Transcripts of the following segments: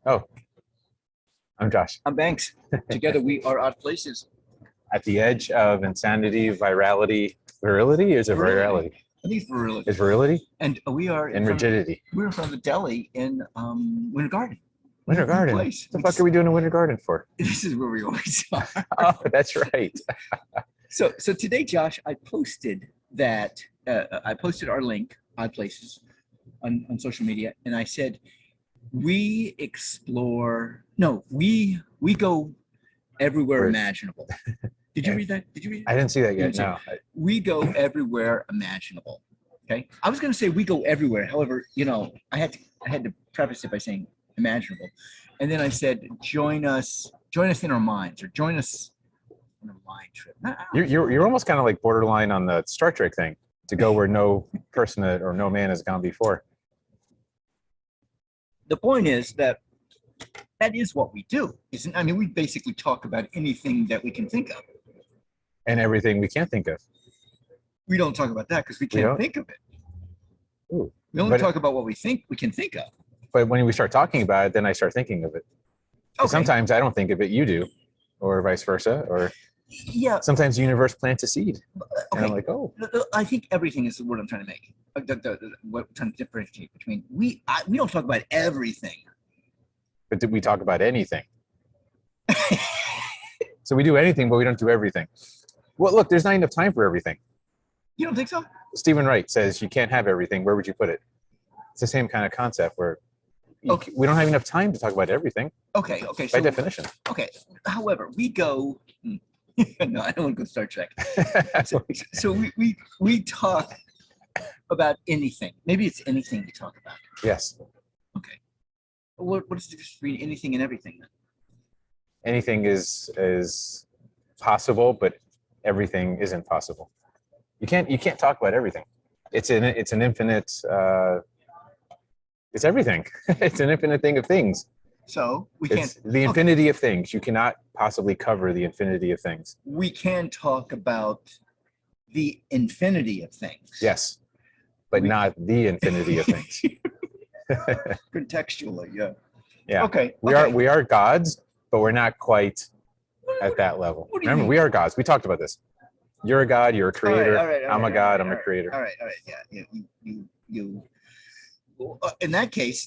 Oh, I'm Josh. I'm Banks. Together we are Odd Places. At the edge of insanity, virality, virility? Is it virality? I think it's virility. Is virility? And we are And rigidity. We're in front of the deli in Winter Garden. Winter Garden? What the fuck are we doing in Winter Garden for? This is where we always are. Oh, that's right. So today, Josh, I posted that I posted our link, Odd Places, on social media, and I said we go everywhere imaginable. Did you read that? Did you read it? I didn't see that yet. No. We go everywhere imaginable. Okay. I was going to say we go everywhere. However, I had to preface it by saying imaginable, and then I said join us in our minds, or join us on a mind trip. You're almost kind of like borderline on the Star Trek thing, to go where no person or no man has gone before. The point is that is what we do, isn't? I mean, we basically talk about anything that we can think of. And everything we can't think of. We don't talk about that because we can't think of it. Ooh, we only talk about what we think we can think of. But when we start talking about it, then I start thinking of it. Okay. Sometimes I don't think of it, you do, or vice versa, or sometimes the universe plants a seed. Okay. And I'm like, oh. I think everything is the word I'm trying to make. What I'm trying to differentiate between. We don't talk about everything. But did we talk about anything? So we do anything, but we don't do everything. Well, look, there's not enough time for everything. You don't think so? Stephen Wright says you can't have everything. Where would you put it? It's the same kind of concept where we don't have enough time to talk about everything. Okay. By definition. Okay. However, we go. No, I don't want to go Star Trek. So we talk about anything. Maybe it's anything we talk about. Yes. Okay. What is the difference between anything and everything then? Anything is possible, but everything isn't possible. You can't talk about everything. It's an infinite. It's everything. It's an infinite thing of things. So we can't. It's the infinity of things. You cannot possibly cover the infinity of things. We can talk about the infinity of things. Yes, but not the infinity of things. Contextually, yeah. Yeah. Okay. We are gods, but we're not quite at that level. Remember, we are gods. We talked about this. You're a god. You're a creator. I'm a god. I'm a creator. All right. Yeah. You. In that case,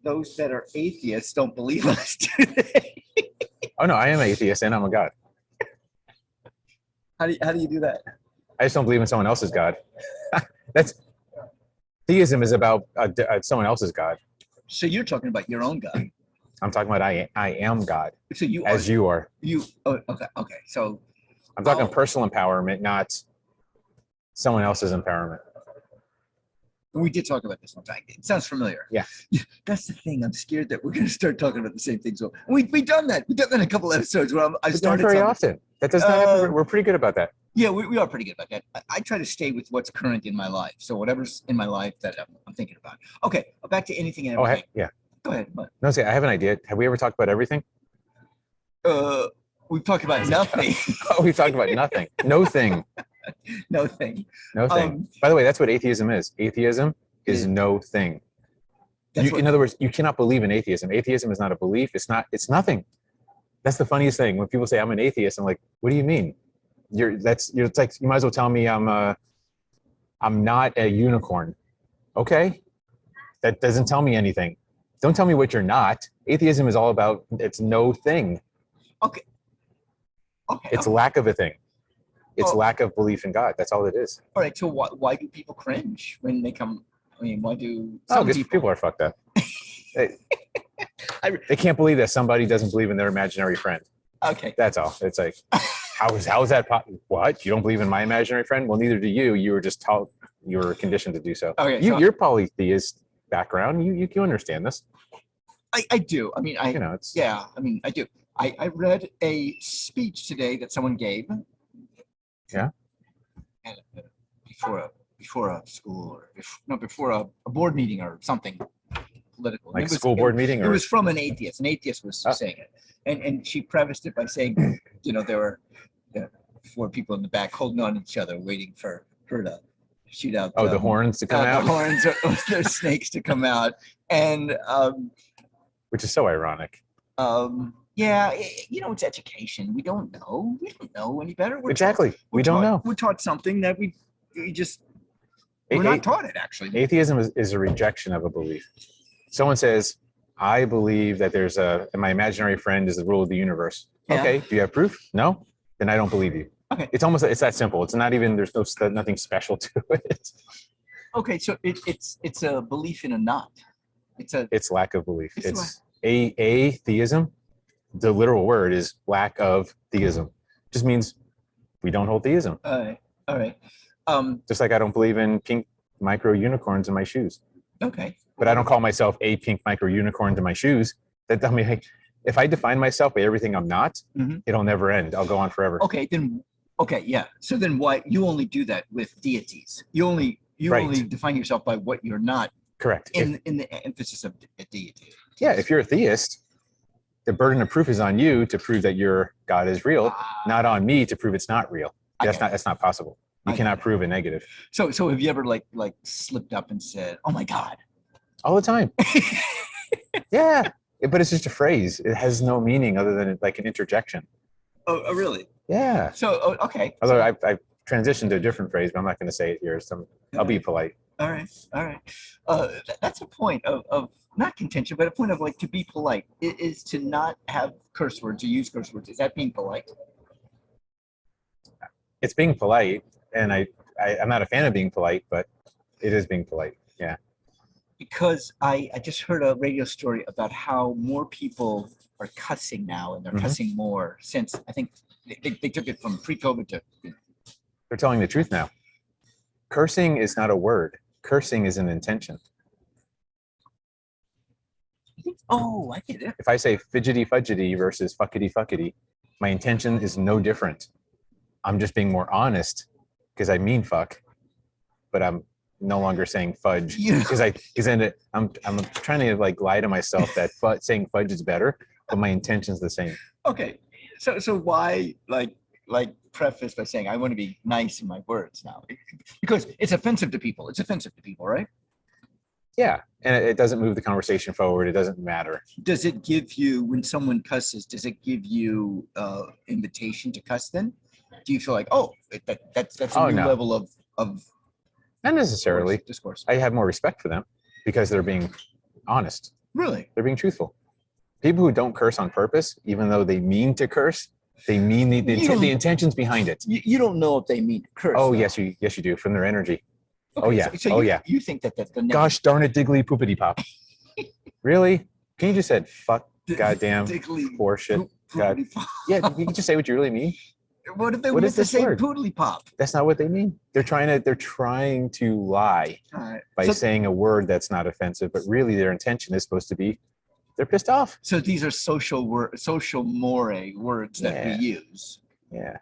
those that are atheists don't believe us, do they? Oh no, I am atheist and I'm a god. How do you do that? I just don't believe in someone else's god. Theism is about someone else's god. So you're talking about your own god. I'm talking about I am God. So you are. Okay. So I'm talking personal empowerment, not someone else's empowerment. We did talk about this one time. It sounds familiar. Yeah. That's the thing. I'm scared that we're going to start talking about the same thing. So we've done that. We've done that in a couple episodes where I started very often. That does not happen. We're pretty good about that. Yeah, we are pretty good about that. I try to stay with what's current in my life. So whatever's in my life that I'm thinking about. Okay, back to anything and everything. Yeah. Go ahead. No, see, I have an idea. Have we ever talked about everything? We've talked about nothing. Oh, we've talked about nothing. No thing. No thing. No thing. By the way, that's what atheism is. Atheism is no thing. In other words, you cannot believe in atheism. Atheism is not a belief. It's nothing. That's the funniest thing. When people say I'm an atheist, I'm like, what do you mean? It's like you might as well tell me I'm not a unicorn. Okay, that doesn't tell me anything. Don't tell me what you're not. Atheism is all about it's no thing. Okay. It's lack of a thing. It's lack of belief in God. That's all it is. All right. So why do people cringe when they come? I mean, why do because people are fucked up. They can't believe that somebody doesn't believe in their imaginary friend. Okay. That's all. It's like, how is that what? You don't believe in my imaginary friend? Well, neither do you. You were just taught, you were conditioned to do so. Okay. You're polytheist background. You understand this. I do. I mean, I do. I read a speech today that someone gave. Yeah. And before a school or before a board meeting or something political. Like school board meeting? It was from an atheist. An atheist was saying it. And she prefaced it by saying, there were 4 people in the back holding on to each other, waiting for her to shoot out. The horns to come out? The horns, the snakes to come out. And which is so ironic. Yeah, it's education. We don't know. We don't know any better. Exactly. We don't know. We're taught something that we just A- we're a- not taught it actually. Atheism is a rejection of a belief. Someone says, I believe that there's my imaginary friend is the rule of the universe. Yeah. Okay, do you have proof? No? Then I don't believe you. Okay. It's that simple. It's not even, there's nothing special to it. Okay, so it's a belief in a not. It's lack of belief. It's It's atheism. The literal word is lack of theism. Just means we don't hold theism. All right. Just like I don't believe in pink micro unicorns in my shoes. Okay. But I don't call myself a pink micro unicorn to my shoes. That, I mean, like, if I define myself by everything I'm not, it'll never end. I'll go on forever. Okay, yeah. So then why you only do that with deities? You only define yourself by what you're not. Correct. In the emphasis of a deity. Yeah, if you're a theist, the burden of proof is on you to prove that your God is real, not on me to prove it's not real. That's not possible. You cannot prove a negative. So have you ever like slipped up and said, "Oh my God"? All the time. Yeah, but it's just a phrase. It has no meaning other than like an interjection. Oh really? Yeah. So okay. Although I've transitioned to a different phrase, but I'm not going to say it here. I'll be polite. All right. That's a point of not contention, but a point of like to be polite is to not have curse words or use curse words. Is that being polite? It's being polite, and I'm not a fan of being polite, but it is being polite. Yeah. Because I just heard a radio story about how more people are cussing now, and they're cussing more since I think they took it from pre-COVID to. They're telling the truth now. Cursing is not a word. Cursing is an intention. Oh, I get it. If I say fidgety fudgety versus fuckety fuckety, my intention is no different. I'm just being more honest because I mean fuck, but I'm no longer saying fudge because I'm trying to like lie to myself that saying fudge is better, but my intention's the same. Okay, so why like preface by saying I want to be nice in my words now because it's offensive to people. It's offensive to people, right? Yeah, and it doesn't move the conversation forward. It doesn't matter. Does it give you, when someone cusses, does it give you invitation to cuss then? Do you feel like, oh, that's a new level of not necessarily discourse? I have more respect for them because they're being honest. Really? They're being truthful. People who don't curse on purpose, even though they mean to curse, they mean the intentions behind it. You don't know if they mean to curse. Oh, though. yes, you do from their energy. Okay, oh yeah. So you think that's the negative. Gosh darn it, diggly poopity pop. Really? Can you just said fuck, goddamn, horseshit? God. Yeah, you can just say what you really mean. What if they What want is to this say word? poodly pop? That's not what they mean. They're trying to lie by saying a word that's not offensive, but really their intention is supposed to be they're pissed off. So these are social more words that we use. Yeah.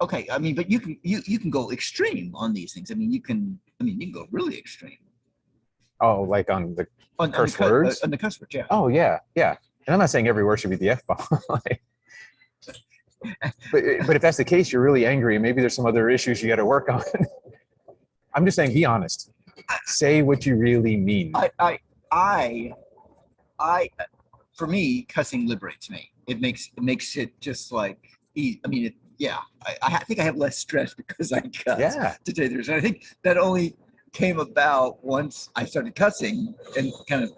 Okay. I mean, but you can go extreme on these things. I mean, you can go really extreme. Oh, like on the curse words? On the curse words, yeah. Oh, yeah. And I'm not saying every word should be the F-bomb. but if that's the case, you're really angry. Maybe there's some other issues you got to work on. I'm just saying, be honest. Say what you really mean. For me, cussing liberates me. It makes it just like easy. I mean, I think I have less stress because I cuss. Yeah. To tell you the truth, I think that only came about once I started cussing and kind of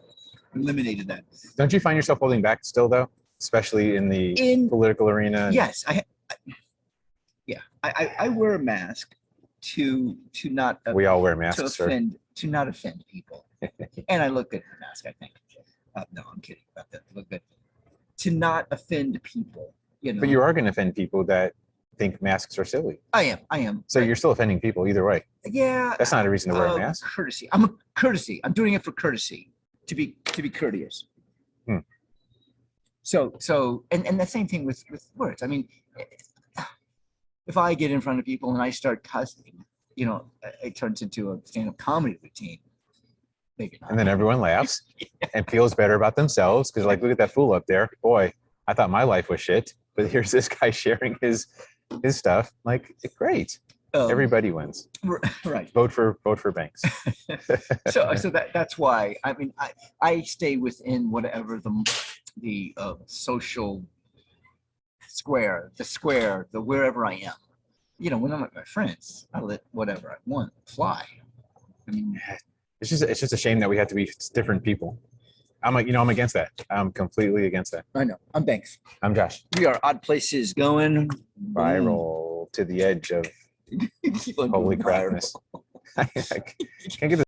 eliminated that. Don't you find yourself holding back still, though, especially in the political arena? Yes, I wear a mask to not. We all wear masks, to not offend people, and I look good in the mask. I think. No, I'm kidding about that. Look good. To not offend people, But you are going to offend people that think masks are silly. I am. So you're still offending people either way. Yeah. That's not a reason to wear a mask. Courtesy. Courtesy. I'm doing it for courtesy. To be courteous. So and the same thing with words. I mean, if I get in front of people and I start cussing, it turns into a stand-up comedy routine. Maybe not. And then everyone laughs and feels better about themselves because like, look at that fool up there. Boy, I thought my life was shit, but here's this guy sharing his stuff. Like, great. Everybody wins. Right. Vote for banks. So that's why I mean I stay within whatever the social square, the wherever I am. You know, when I'm with my friends, I let whatever I want fly. I mean, It's just a shame that we have to be different people. I'm against that. I'm completely against that. I know. I'm Banks. I'm Josh. We are Odd Places going Viral to the edge of Keep on holy going viral. crapness. I can't get this